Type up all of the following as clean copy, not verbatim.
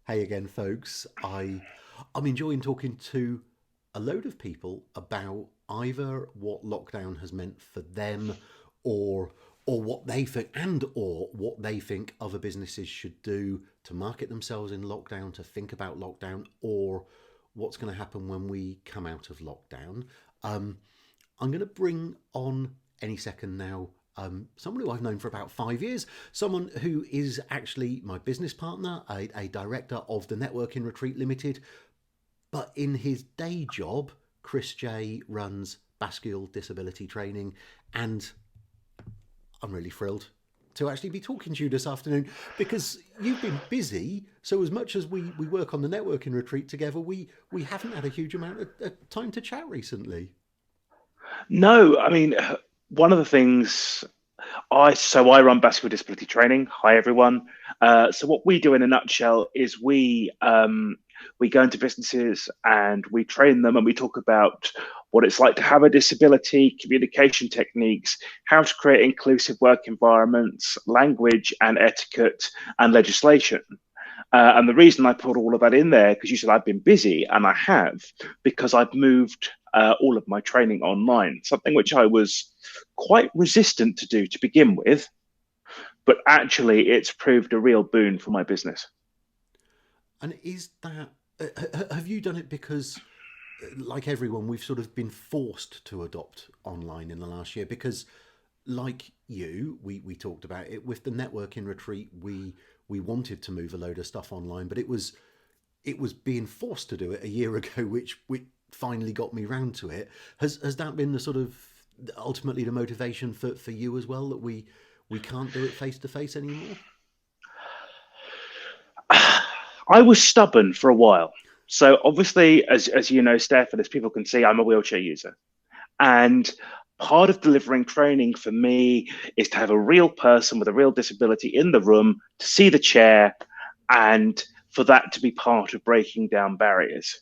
Hey again, folks. I'm enjoying talking to a load of people about either what lockdown has meant for them, or what they think, and or what they think other businesses should do to market themselves in lockdown, to think about lockdown, or what's going to happen when we come out of lockdown. Um, I'm going to bring on any second now someone who I've known for about 5 years, someone who is actually my business partner, a director of the Networking Retreat Limited. But in his day job, Chris J runs Bascule Disability Training, and I'm really thrilled to actually be talking to you this afternoon because you've been busy. So as much as we work on the networking retreat together, we haven't had a huge amount of time to chat recently. No, I mean, one of the things I run Basque Disability Training. Hi everyone. So what we do in a nutshell is we go into businesses and we train them and we talk about what it's like to have a disability, communication techniques, how to create inclusive work environments, language and etiquette and legislation. And the reason I put all of that in there, because you said I've been busy, and I have, because I've moved all of my training online, something which I was quite resistant to do to begin with, but actually it's proved a real boon for my business. And is that have you done it because, like everyone, we've sort of been forced to adopt online in the last year? Because, like you, we talked about it with the networking retreat. We wanted to move a load of stuff online, but it was being forced to do it a year ago, which finally got me round to it. Has that been the sort of ultimately the motivation for you as well, that we can't do it face to face anymore? I was stubborn for a while. So obviously, as you know, Steph, and as people can see, I'm a wheelchair user. And part of delivering training for me is to have a real person with a real disability in the room to see the chair and for that to be part of breaking down barriers.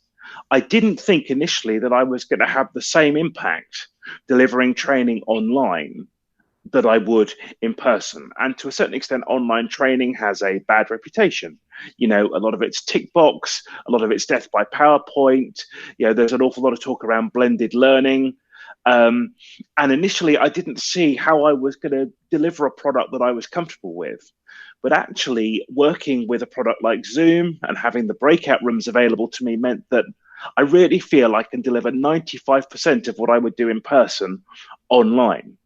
I didn't think initially that I was going to have the same impact delivering training online that I would in person. And to a certain extent, online training has a bad reputation. You know, a lot of it's tick box, a lot of it's death by PowerPoint. You know, there's an awful lot of talk around blended learning. Um, and initially, I didn't see how I was going to deliver a product that I was comfortable with. But actually, working with a product like Zoom and having the breakout rooms available to me meant that I really feel I can deliver 95% of what I would do in person online.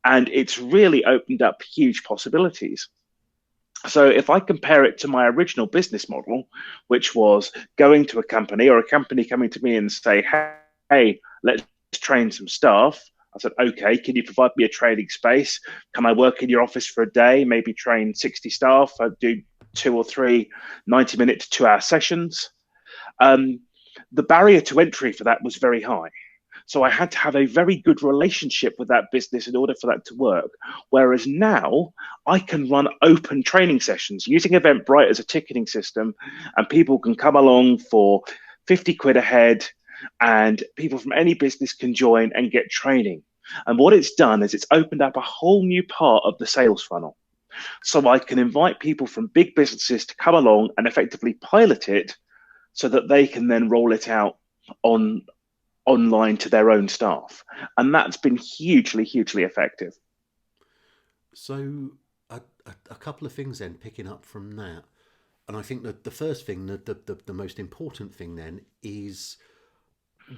And it's really opened up huge possibilities. So if I compare it to my original business model, which was going to a company or a company coming to me and say, hey, let's train some staff. I said, okay, can you provide me a training space? Can I work in your office for a day, maybe train 60 staff? I'd do two or three 90-minute to 2 hour sessions. Um, the barrier to entry for that was very high. So I had to have a very good relationship with that business in order for that to work. Whereas now I can run open training sessions using Eventbrite as a ticketing system, and people can come along for 50 quid a head, and people from any business can join and get training. And what it's done is it's opened up a whole new part of the sales funnel. So I can invite people from big businesses to come along and effectively pilot it so that they can then roll it out on online to their own staff. And that's been hugely effective. So a couple of things then, picking up from that, and I think that the first thing, the most important thing then is,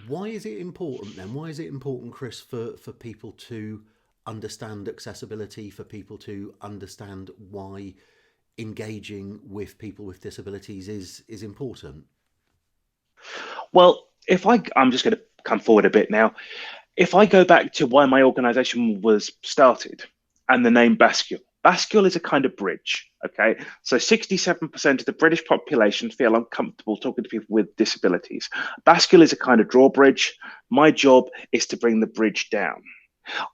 why is it important then? Why is it important, Chris, for people to understand accessibility, for people to understand why engaging with people with disabilities is important? Well, I'm just going to come forward a bit now. If I go back to why my organization was started and the name Bascule, Bascule is a kind of bridge. Okay. So 67% of the British population feel uncomfortable talking to people with disabilities. Bascule is a kind of drawbridge. My job is to bring the bridge down.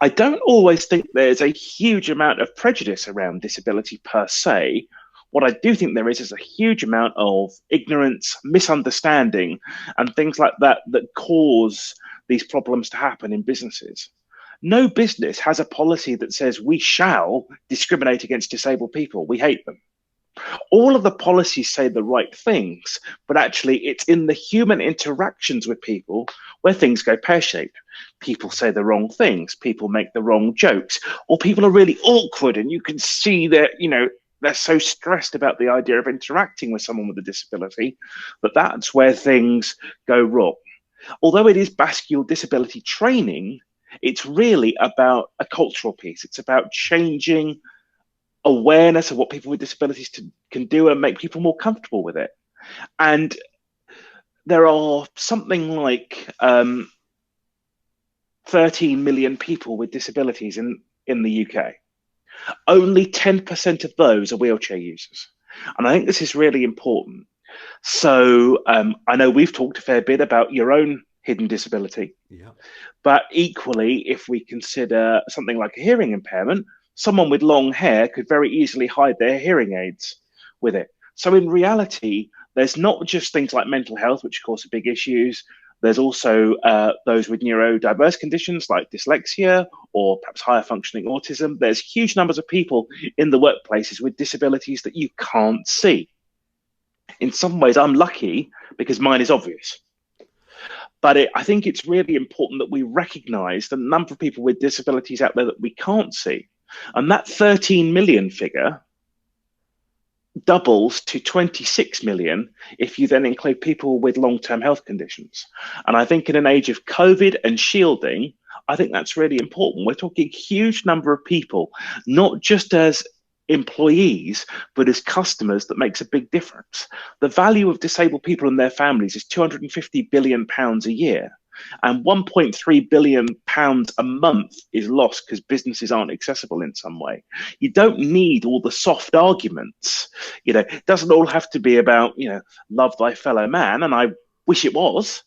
I don't always think there's a huge amount of prejudice around disability per se. What I do think there is a huge amount of ignorance, misunderstanding, and things like that that cause these problems to happen in businesses. No business has a policy that says we shall discriminate against disabled people. We hate them. All of the policies say the right things, but actually it's in the human interactions with people where things go pear-shaped. People say the wrong things, people make the wrong jokes, or people are really awkward, and you can see that, they're so stressed about the idea of interacting with someone with a disability that that's where things go wrong. Although it is bascule disability training, it's really about a cultural piece. It's about changing awareness of what people with disabilities can do and make people more comfortable with it. And there are something like 13 million people with disabilities in the UK. Only 10% of those are wheelchair users. And I think this is really important. So I know we've talked a fair bit about your own hidden disability. Yeah. But equally, if we consider something like a hearing impairment, someone with long hair could very easily hide their hearing aids with it. So in reality, there's not just things like mental health, which of course are big issues. There's also those with neurodiverse conditions like dyslexia or perhaps higher functioning autism. There's huge numbers of people in the workplaces with disabilities that you can't see. In some ways, I'm lucky because mine is obvious. But I think it's really important that we recognize the number of people with disabilities out there that we can't see. And that 13 million figure doubles to 26 million if you then include people with long-term health conditions. And I think in an age of COVID and shielding, I think that's really important. We're talking a huge number of people, not just as employees, but as customers, that makes a big difference. The value of disabled people and their families is £250 billion a year. And £1.3 billion a month is lost because businesses aren't accessible in some way. You don't need all the soft arguments. It doesn't all have to be about, love thy fellow man. And I wish it was.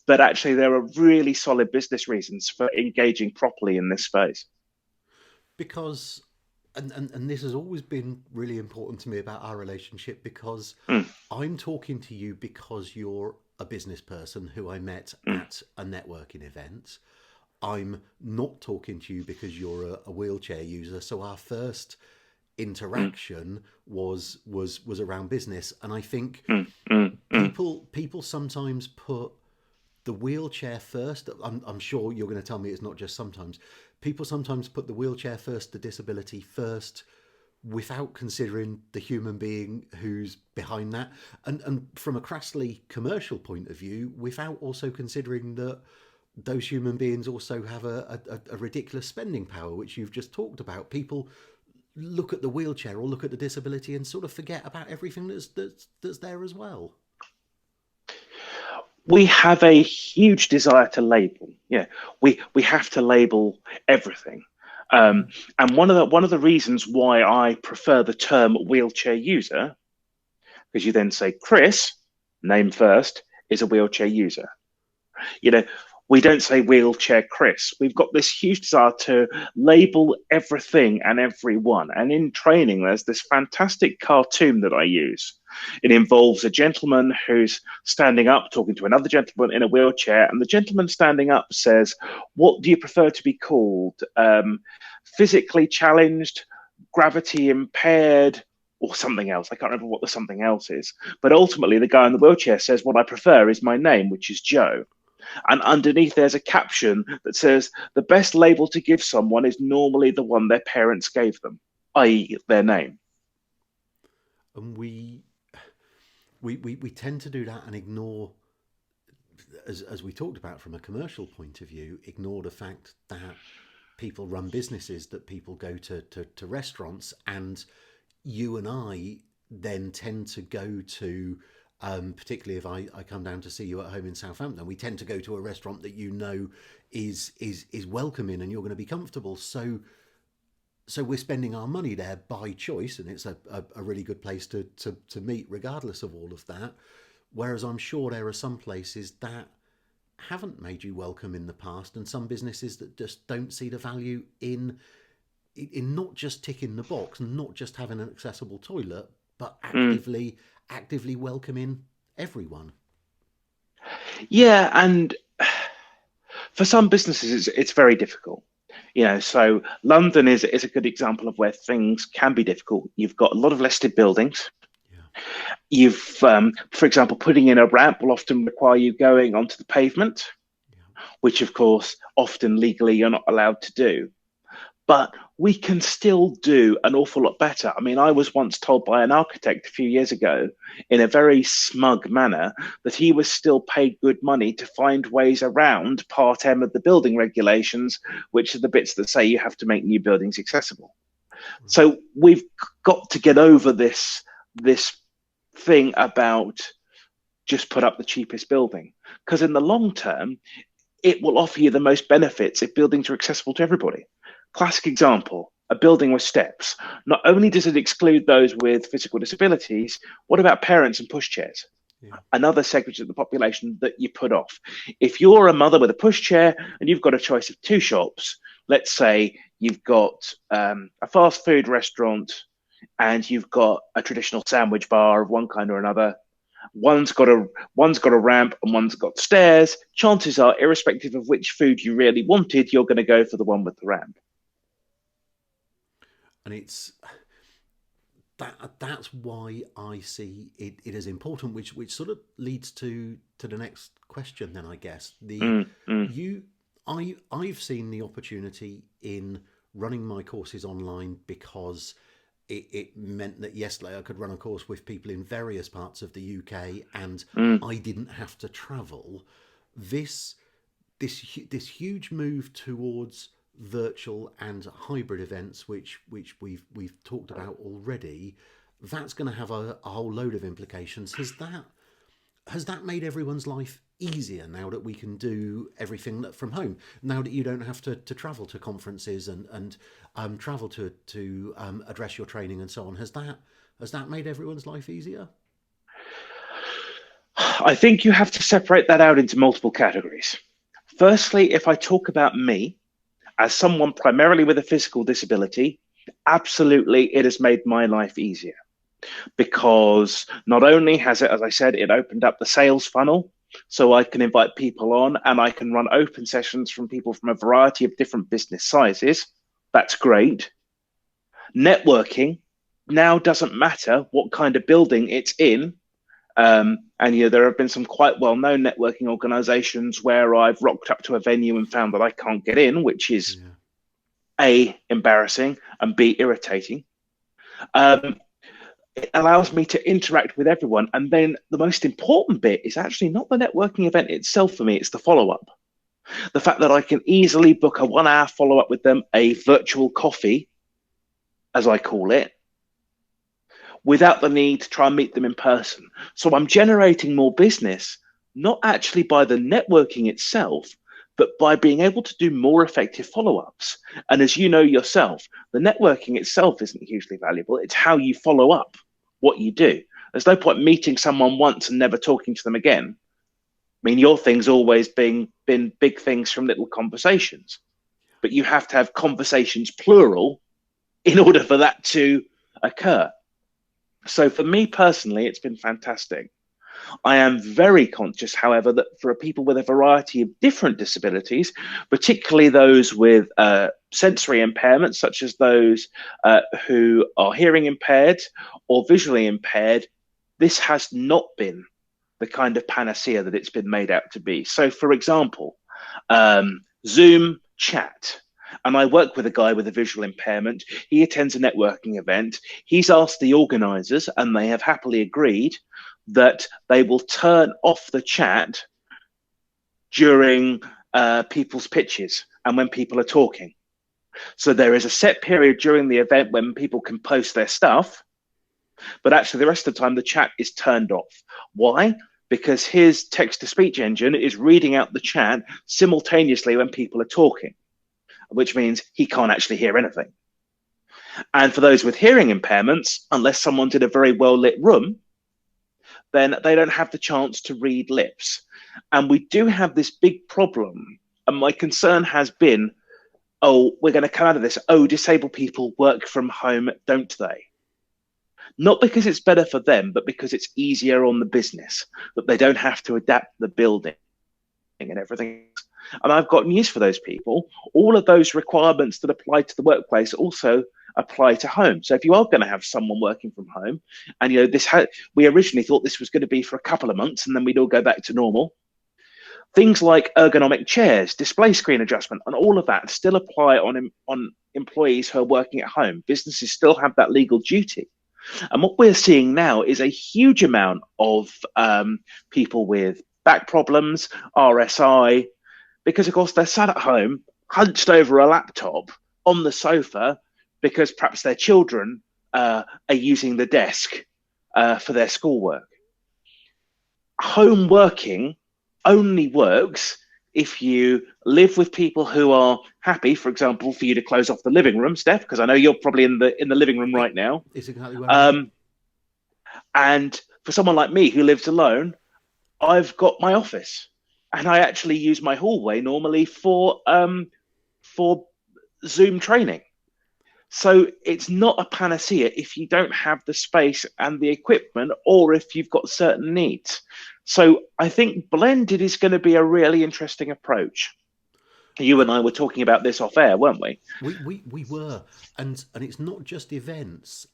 But actually, there are really solid business reasons for engaging properly in this space. Because, and this has always been really important to me about our relationship, because Mm, I'm talking to you because you're a business person who I met mm, at a networking event. I'm not talking to you because you're a wheelchair user. So our first mm, interaction was around business, and I think mm, mm, mm. people sometimes put the wheelchair first. I'm sure you're going to tell me it's not just sometimes. People sometimes put the wheelchair first, the disability first, without considering the human being who's behind that, and from a crassly commercial point of view, without also considering that those human beings also have a ridiculous spending power, which you've just talked about. People look at the wheelchair or look at the disability and sort of forget about everything that's there as well. We have a huge desire to label. Yeah, we have to label everything. Um, and one of the reasons why I prefer the term wheelchair user, because you then say Chris, name first, is a wheelchair user. You know, we don't say wheelchair Chris. We've got this huge desire to label everything and everyone. And in training, there's this fantastic cartoon that I use. It involves a gentleman who's standing up talking to another gentleman in a wheelchair. And the gentleman standing up says, "What do you prefer to be called? Physically challenged, gravity impaired, or something else?" I can't remember what the something else is. But ultimately, the guy in the wheelchair says, "What I prefer is my name, which is Joe." And underneath, there's a caption that says, "The best label to give someone is normally the one their parents gave them, i.e., their name." And we tend to do that and ignore, as we talked about from a commercial point of view, ignore the fact that people run businesses, that people go to restaurants, and you and I then tend to go to, particularly if I come down to see you at home in Southampton, we tend to go to a restaurant that is welcoming and you're going to be comfortable. So we're spending our money there by choice, and it's a really good place to meet regardless of all of that. Whereas I'm sure there are some places that haven't made you welcome in the past, and some businesses that just don't see the value in not just ticking the box and not just having an accessible toilet, but Mm. actively welcoming everyone. Yeah, and for some businesses, it's very difficult. So London is a good example of where things can be difficult. You've got a lot of listed buildings. Yeah. For example, putting in a ramp will often require you going onto the pavement, Yeah. which of course often legally you're not allowed to do. But we can still do an awful lot better. I mean, I was once told by an architect a few years ago in a very smug manner that he was still paid good money to find ways around Part M of the building regulations, which are the bits that say you have to make new buildings accessible. Right. So we've got to get over this thing about just put up the cheapest building, because in the long term, it will offer you the most benefits if buildings are accessible to everybody. Classic example, a building with steps. Not only does it exclude those with physical disabilities, what about parents and pushchairs? Yeah. Another segment of the population that you put off. If you're a mother with a pushchair and you've got a choice of two shops, let's say you've got a fast food restaurant and you've got a traditional sandwich bar of one kind or another. One's got a ramp and one's got stairs. Chances are, irrespective of which food you really wanted, you're going to go for the one with the ramp. And it's that's why I see it as important, which sort of leads to the next question. Then I guess the Mm, mm, you I've seen the opportunity in running my courses online because it meant that yesterday I could run a course with people in various parts of the UK and mm. I didn't have to travel. This this huge move towards virtual and hybrid events, which we've talked about already, that's going to have a whole load of implications. Has that made everyone's life easier now that we can do everything from home? Now that you don't have to travel to conferences and travel to address your training and so on, has that made everyone's life easier? I think you have to separate that out into multiple categories. Firstly, if I talk about me as someone primarily with a physical disability, absolutely it has made my life easier, because not only has it, as I said, it opened up the sales funnel. So I can invite people on and I can run open sessions from people from a variety of different business sizes. That's great. Networking now doesn't matter what kind of building it's in. And there have been some quite well-known networking organizations where I've rocked up to a venue and found that I can't get in, which is Yeah. A, embarrassing, and B, irritating. Um, it allows me to interact with everyone. And then the most important bit is actually not the networking event itself for me, it's the follow-up. The fact that I can easily book a 1 hour follow-up with them, a virtual coffee, as I call it, without the need to try and meet them in person. So I'm generating more business, not actually by the networking itself, but by being able to do more effective follow-ups. And as you know yourself, the networking itself isn't hugely valuable. It's how you follow up what you do. There's no point meeting someone once and never talking to them again. I mean, your thing's always been big things from little conversations, but you have to have conversations plural in order for that to occur. So for me personally, it's been fantastic. I am very conscious, however, that for people with a variety of different disabilities, particularly those with sensory impairments, such as those who are hearing impaired or visually impaired, this has not been the kind of panacea that it's been made out to be. So, for example, Zoom chat. And I work with a guy with a visual impairment. He attends a networking event. He's asked the organizers, and they have happily agreed, that they will turn off the chat during people's pitches and when people are talking. So there is a set period during the event when people can post their stuff, but actually the rest of the time the chat is turned off. Why? Because his text-to-speech engine is reading out the chat simultaneously when people are talking, which means he can't actually hear anything. And for those with hearing impairments, unless someone's in a very well-lit room, then they don't have the chance to read lips. And we do have this big problem. And my concern has been, oh, we're going to come out of this. Oh, disabled people work from home, don't they? Not because it's better for them, but because it's easier on the business, that they don't have to adapt the building and everything. And I've got news for those people. All of those requirements that apply to the workplace also apply to home. So if you are going to have someone working from home, and we originally thought this was going to be for a couple of months, and then we'd all go back to normal. Things like ergonomic chairs, display screen adjustment, and all of that still apply on employees who are working at home. Businesses still have that legal duty. And what we're seeing now is a huge amount of people with back problems, RSI, because, of course, they're sat at home, hunched over a laptop on the sofa, because perhaps their children are using the desk for their schoolwork. Home working only works if you live with people who are happy, for example, for you to close off the living room, Steph, because I know you're probably in the living room right now. It's exactly where I am. And for someone like me who lives alone, I've got my office, and I actually use my hallway normally for Zoom training. So it's not a panacea if you don't have the space and the equipment, or if you've got certain needs. So I think blended is going to be a really interesting approach. You and I were talking about this off air, weren't we? We were, and it's not just events.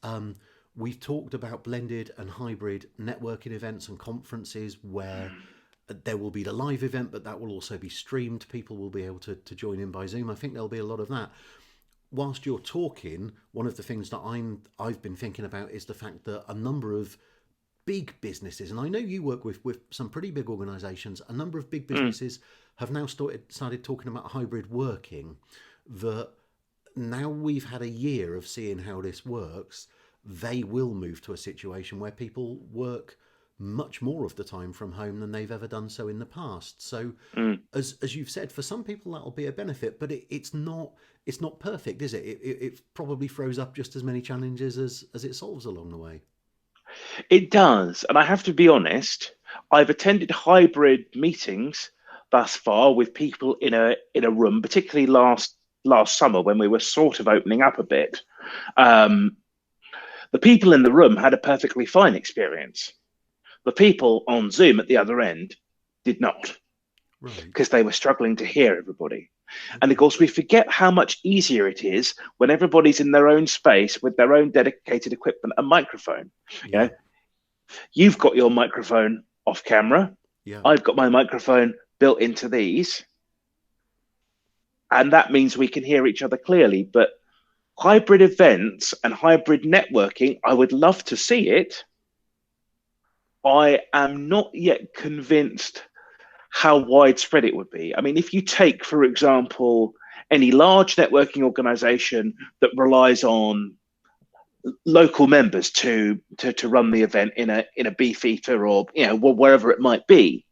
We've talked about blended and hybrid networking events and conferences where there will be the live event, but that will also be streamed. People will be able to join in by Zoom. I think there'll be a lot of that. Whilst you're talking, one of the things that I've been thinking about is the fact that a number of big businesses, and I know you work with some pretty big organisations, a number of big businesses have now started talking about hybrid working, that now we've had a year of seeing how this works, they will move to a situation where people work much more of the time from home than they've ever done so in the past. So as you've said, for some people that'll be a benefit, but it's not perfect, is it? It probably throws up just as many challenges as it solves along the way. It does. And I have to be honest, I've attended hybrid meetings thus far with people in a room, particularly last summer when we were sort of opening up a bit. The people in the room had a perfectly fine experience. The people on Zoom at the other end did not, because they were struggling to hear everybody. And of course, we forget how much easier it is when everybody's in their own space with their own dedicated equipment and microphone. Yeah. You know, you've got your microphone off camera. Yeah. I've got my microphone built into these. And that means we can hear each other clearly. But hybrid events and hybrid networking, I would love to see it. I am not yet convinced how widespread it would be. I mean, if you take, for example, any large networking organization that relies on local members to run the event in a beefeater or wherever it might be,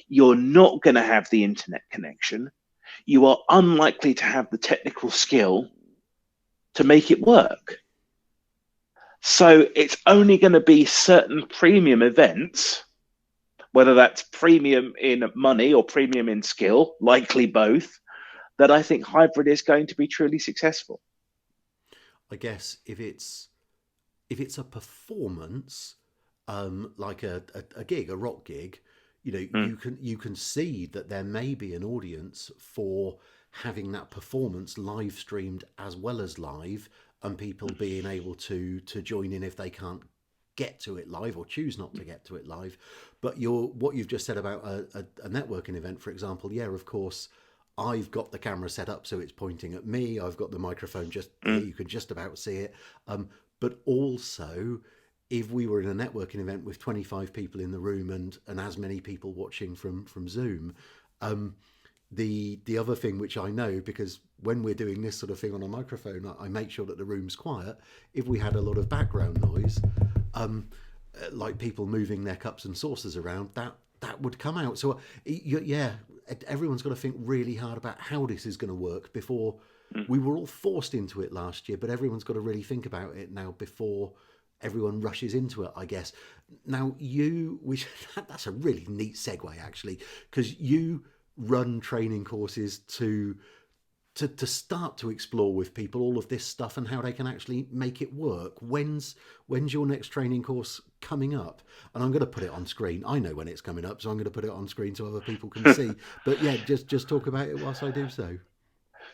you're not going to have the internet connection. You are unlikely to have the technical skill to make it work. So it's only going to be certain premium events, whether that's premium in money or premium in skill, likely both, that I think hybrid is going to be truly successful. I guess if it's a performance, like a gig, a rock gig, you can see that there may be an audience for having that performance live streamed as well as live, and people being able to join in if they can't get to it live or choose not to get to it live. But what you've just said about a networking event, for example, yeah, of course, I've got the camera set up so it's pointing at me. I've got the microphone just here, you can just about see it. But also, if we were in a networking event with 25 people in the room and as many people watching from Zoom, the other thing which I know, because when we're doing this sort of thing on a microphone, I make sure that the room's quiet. If we had a lot of background noise, like people moving their cups and saucers around, that would come out. So yeah, everyone's got to think really hard about how this is going to work before. We were all forced into it last year, but everyone's got to really think about it now before everyone rushes into it, I guess. Now that's a really neat segue actually, because you run training courses to to start to explore with people all of this stuff and how they can actually make it work. When's your next training course coming up? And I'm going to put it on screen. I know when it's coming up, so I'm going to put it on screen so other people can see. But yeah, just talk about it whilst I do so.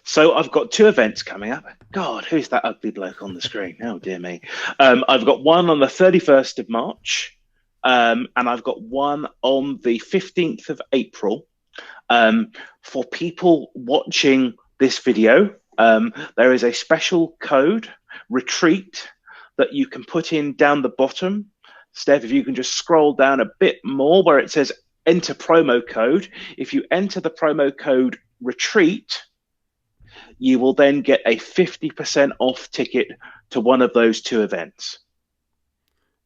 So I've got two events coming up. God, who's that ugly bloke on the screen? Oh dear me. I've got one on the 31st of March, and I've got one on the 15th of April. For people watching this video, there is a special code, retreat, that you can put in down the bottom. Steph, if you can just scroll down a bit more where it says enter promo code. If you enter the promo code retreat, you will then get a 50% off ticket to one of those two events.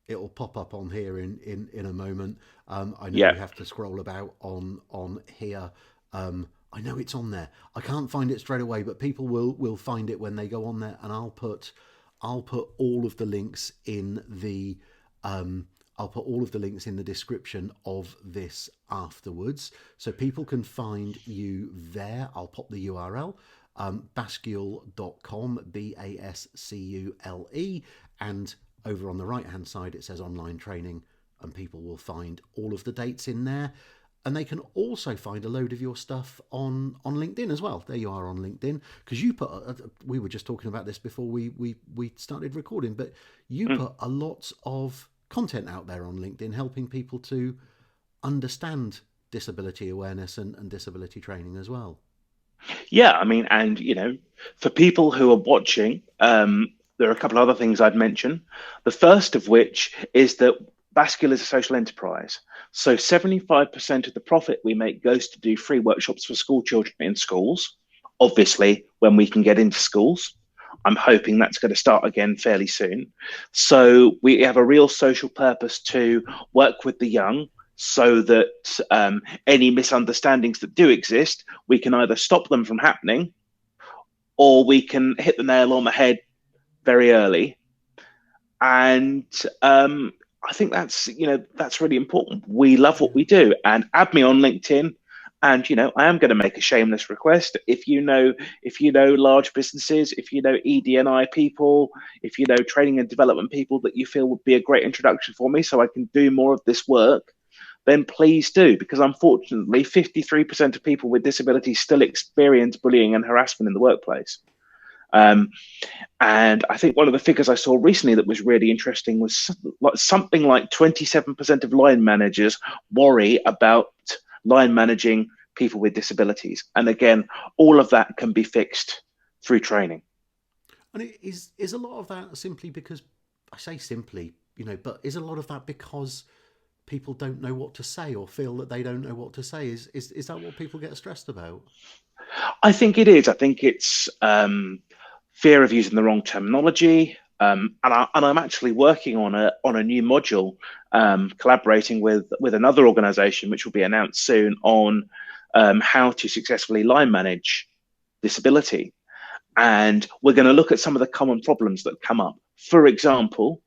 It'll pop up on here in a moment. I know Yeah. we have to scroll about on here. I know it's on there. I can't find it straight away, but people will find it when they go on there, and I'll put all of the links in the I'll put all of the links in the description of this afterwards, so people can find you there. I'll pop the URL, bascule.com, BASCULE, and over on the right hand side it says online training, and people will find all of the dates in there. And they can also find a load of your stuff on LinkedIn as well. There you are on LinkedIn, because you put we were just talking about this before we started recording, but you put a lot of content out there on LinkedIn helping people to understand disability awareness and disability training as well. Yeah, I mean, and for people who are watching, there are a couple of other things I'd mention. The first of which is that Bascule is a social enterprise. So 75% of the profit we make goes to do free workshops for school children in schools. Obviously, when we can get into schools, I'm hoping that's going to start again fairly soon. So we have a real social purpose to work with the young, so that any misunderstandings that do exist, we can either stop them from happening, or we can hit the nail on the head very early. And I think that's really important. We love what we do, and add me on LinkedIn. And I am going to make a shameless request. If you know large businesses, if you know ED&I people, if you know training and development people that you feel would be a great introduction for me, so I can do more of this work, then please do. Because unfortunately, 53% of people with disabilities still experience bullying and harassment in the workplace. And I think one of the figures I saw recently that was really interesting was something like 27% of line managers worry about line managing people with disabilities. And again, all of that can be fixed through training. And is a lot of that simply because, I say simply, but is a lot of that because people don't know what to say or feel that they don't know what to say? Is that what people get stressed about? I think it is. I think it's fear of using the wrong terminology. And I'm actually working on a new module, collaborating with another organisation, which will be announced soon, on how to successfully line manage disability. And we're going to look at some of the common problems that come up. For example,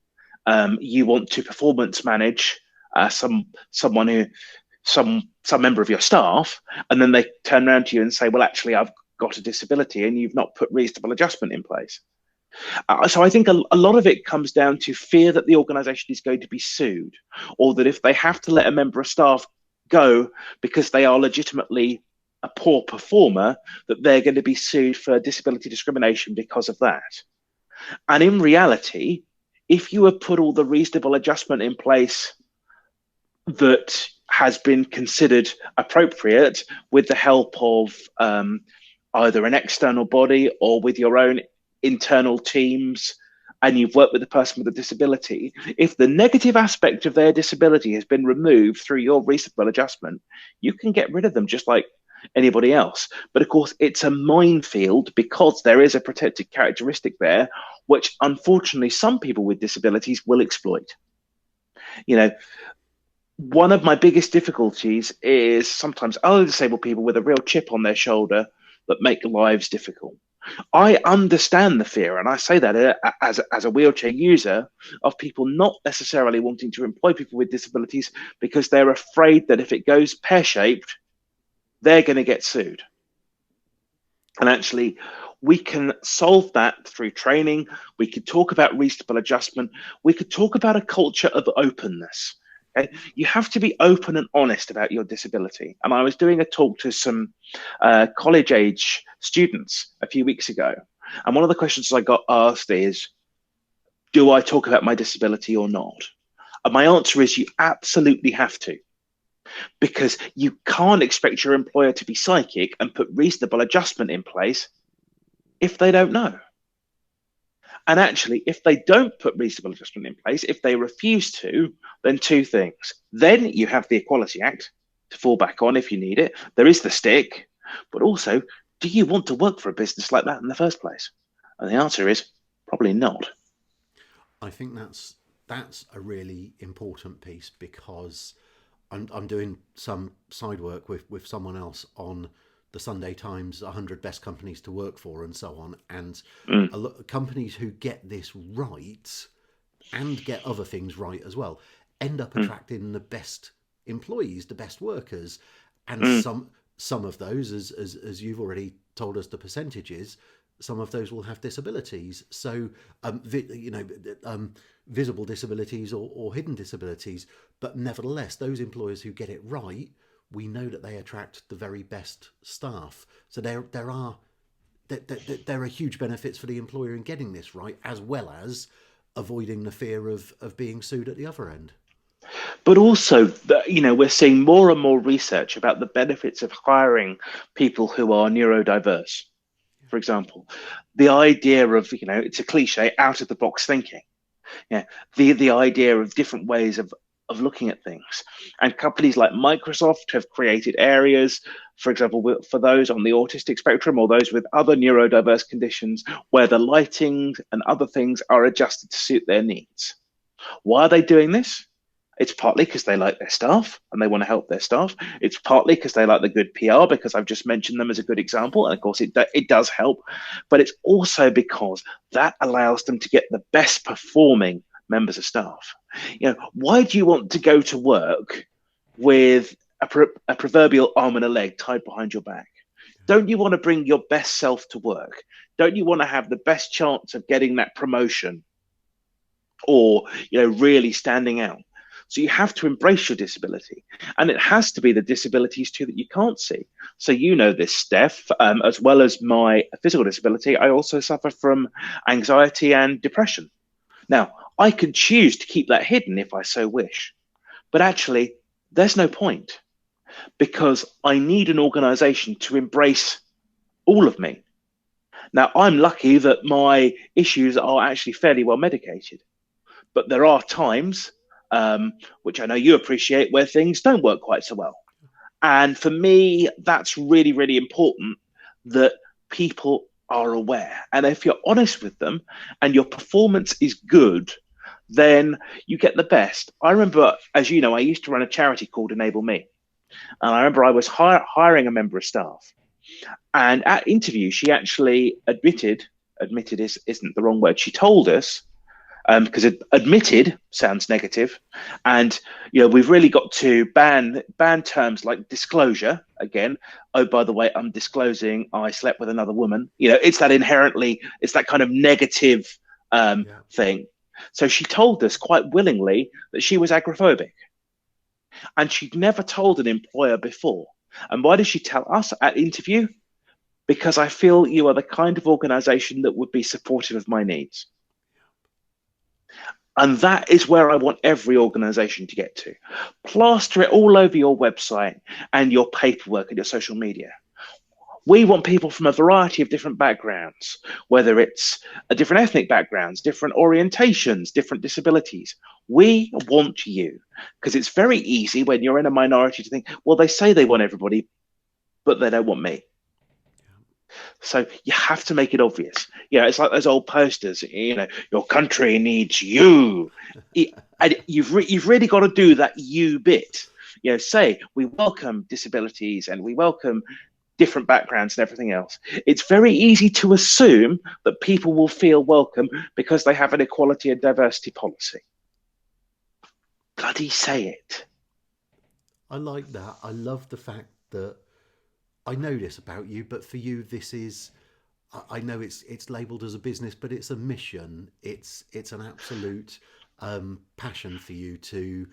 you want to performance manage some member of your staff, and then they turn around to you and say, well, actually, I've got a disability and you've not put reasonable adjustment in place. So I think a lot of it comes down to fear that the organization is going to be sued, or that if they have to let a member of staff go because they are legitimately a poor performer, that they're going to be sued for disability discrimination because of that. And in reality, if you have put all the reasonable adjustment in place that has been considered appropriate with the help of either an external body or with your own internal teams, and you've worked with the person with a disability, if the negative aspect of their disability has been removed through your reasonable adjustment, you can get rid of them just like anybody else. But of course, it's a minefield because there is a protected characteristic there, which unfortunately some people with disabilities will exploit. One of my biggest difficulties is sometimes other disabled people with a real chip on their shoulder that make lives difficult. I understand the fear, and I say that as a wheelchair user, of people not necessarily wanting to employ people with disabilities because they're afraid that if it goes pear-shaped, they're going to get sued. And actually, we can solve that through training. We could talk about reasonable adjustment. We could talk about a culture of openness. Okay? You have to be open and honest about your disability. And I was doing a talk to some college age students a few weeks ago. And one of the questions I got asked is, do I talk about my disability or not? And my answer is, you absolutely have to, because you can't expect your employer to be psychic and put reasonable adjustment in place if they don't know. And actually, if they don't put reasonable adjustment in place, if they refuse to, then two things. Then you have the Equality Act to fall back on if you need it. There is the stick, but also, do you want to work for a business like that in the first place? And the answer is probably not. I think that's a really important piece, because I'm doing some side work with someone else on the Sunday Times 100 best companies to work for and so on, and Mm, a lot of companies who get this right and get other things right as well end up mm, attracting the best employees, the best workers, and mm. some of those, as you've already told us the percentages, some of those will have disabilities. So, visible disabilities or hidden disabilities. But nevertheless, those employers who get it right, we know that they attract the very best staff. So there are huge benefits for the employer in getting this right, as well as avoiding the fear of being sued at the other end. But also, we're seeing more and more research about the benefits of hiring people who are neurodiverse. For example, the idea of, it's a cliche, out of the box thinking. Yeah, the idea of different ways of looking at things. And companies like Microsoft have created areas, for example, for those on the autistic spectrum or those with other neurodiverse conditions, where the lighting and other things are adjusted to suit their needs. Why are they doing this? It's partly because they like their staff and they want to help their staff. It's partly because they like the good PR, because I've just mentioned them as a good example. And of course, it does help. But it's also because that allows them to get the best performing members of staff. Why do you want to go to work with a proverbial arm and a leg tied behind your back? Don't you want to bring your best self to work? Don't you want to have the best chance of getting that promotion or, really standing out? So you have to embrace your disability, and it has to be the disabilities too that you can't see. So this, Steph, as well as my physical disability, I also suffer from anxiety and depression. Now, I can choose to keep that hidden if I so wish, but actually, there's no point, because I need an organization to embrace all of me. Now, I'm lucky that my issues are actually fairly well medicated, but there are times, which I know you appreciate, where things don't work quite so well. And for me, that's really, really important that people are aware. And if you're honest with them and your performance is good, then you get the best. I remember, as you know, I used to run a charity called Enable Me. And I remember I was hiring a member of staff. And at interview, she actually admitted isn't the wrong word. She told us, because admitted sounds negative, and we've really got to ban terms like disclosure again. Oh, by the way, I'm disclosing I slept with another woman. It's that kind of negative Yeah. thing. So she told us quite willingly that she was agoraphobic, and she'd never told an employer before. And why did she tell us at interview? Because I feel you are the kind of organization that would be supportive of my needs. And that is where I want every organization to get to. Plaster it all over your website and your paperwork and your social media. We want people from a variety of different backgrounds, whether it's different ethnic backgrounds, different orientations, different disabilities. We want you, because it's very easy when you're in a minority to think, well, they say they want everybody, but they don't want me. So you have to make it obvious. It's like those old posters. Your country needs you, and you've really got to do that you bit. Say we welcome disabilities and we welcome different backgrounds and everything else. It's very easy to assume that people will feel welcome because they have an equality and diversity policy. Bloody say it. I like that. I love the fact that I know this about you, but for you, this is. I know it's labelled as a business, but it's a mission. It's an absolute passion for you to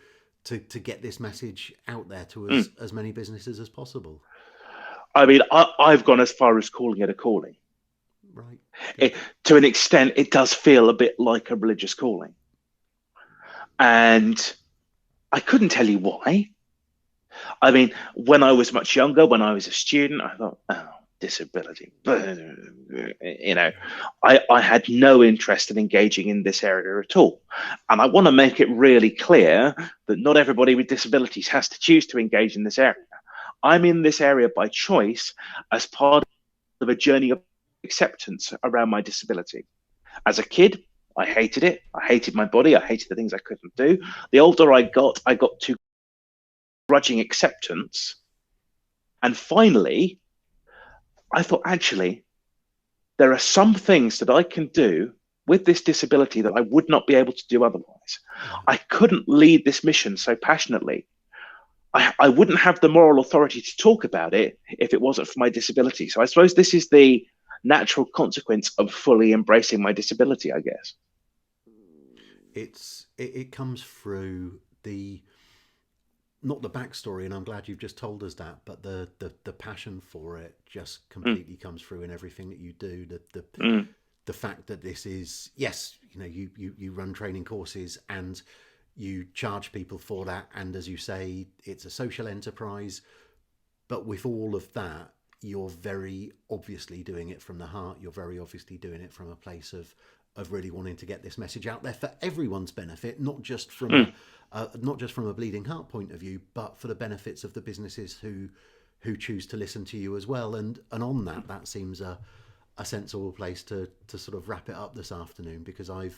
get this message out there to Mm. as many businesses as possible. I mean, I've gone as far as calling it a calling. Right. Good. It, to an extent, it does feel a bit like a religious calling. And I couldn't tell you why. I mean, when I was much younger, when I was a student, I thought, oh, disability. You know, I had no interest in engaging in this area at all. And I want to make it really clear that not everybody with disabilities has to choose to engage in this area. I'm in this area by choice as part of a journey of acceptance around my disability. As a kid, I hated it. I hated my body. I hated the things I couldn't do. The older I got to grudging acceptance. And finally, I thought, actually, there are some things that I can do with this disability that I would not be able to do otherwise. Yeah. I couldn't lead this mission so passionately. I wouldn't have the moral authority to talk about it if it wasn't for my disability. So I suppose this is the natural consequence of fully embracing my disability, I guess. It comes through the not the backstory, and I'm glad you've just told us that, but the passion for it just Mm, completely comes through in everything that you do. mm, The fact that this is, yes, you run training courses and you charge people for that, and as you say, it's a social enterprise. But with all of that, you're very obviously doing it from the heart. You're very obviously doing it from a place of really wanting to get this message out there for everyone's benefit, mm. not just from a bleeding heart point of view, but for the benefits of the businesses who choose to listen to you as well. And on that, that seems a sensible place to sort of wrap it up this afternoon, because I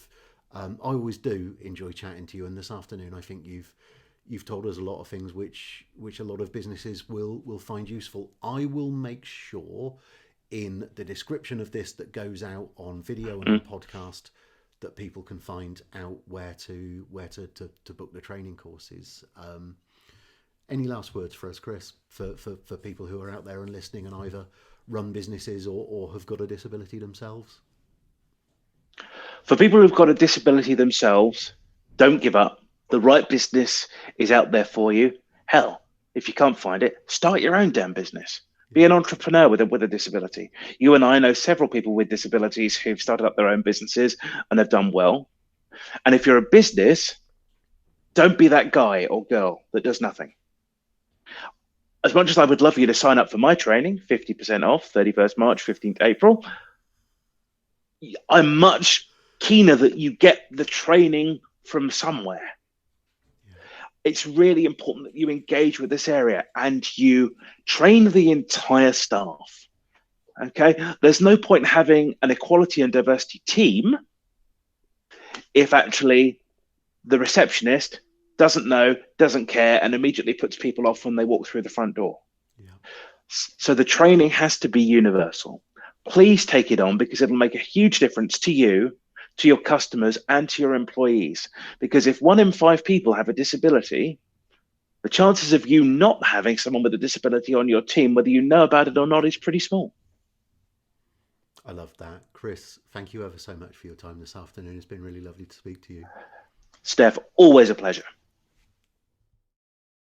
always do enjoy chatting to you, and this afternoon I think you've told us a lot of things which a lot of businesses will find useful. I will make sure in the description of this that goes out on video and on Mm. podcast that people can find out where to book the training courses. Any last words for us, Chris, for people who are out there and listening and either run businesses or have got a disability themselves? For people who've got a disability themselves, don't give up. The right business is out there for you. Hell, if you can't find it, start your own damn business. Be Yeah. an entrepreneur with a disability. You and I know several people with disabilities who've started up their own businesses and have done well. And if you're a business, don't be that guy or girl that does nothing. As much as I would love for you to sign up for my training, 50% off, 31st March, 15th April, I'm much keener that you get the training from somewhere. Yeah. It's really important that you engage with this area and you train the entire staff. Okay, there's no point having an equality and diversity team if actually the receptionist doesn't know, doesn't care, and immediately puts people off when they walk through the front door. Yeah. So the training has to be universal. Please take it on, because it'll make a huge difference to you, to your customers, and to your employees. Because if 1 in 5 people have a disability, the chances of you not having someone with a disability on your team, whether you know about it or not, is pretty small. I love that. Chris, thank you ever so much for your time this afternoon. It's been really lovely to speak to you. Steph, always a pleasure.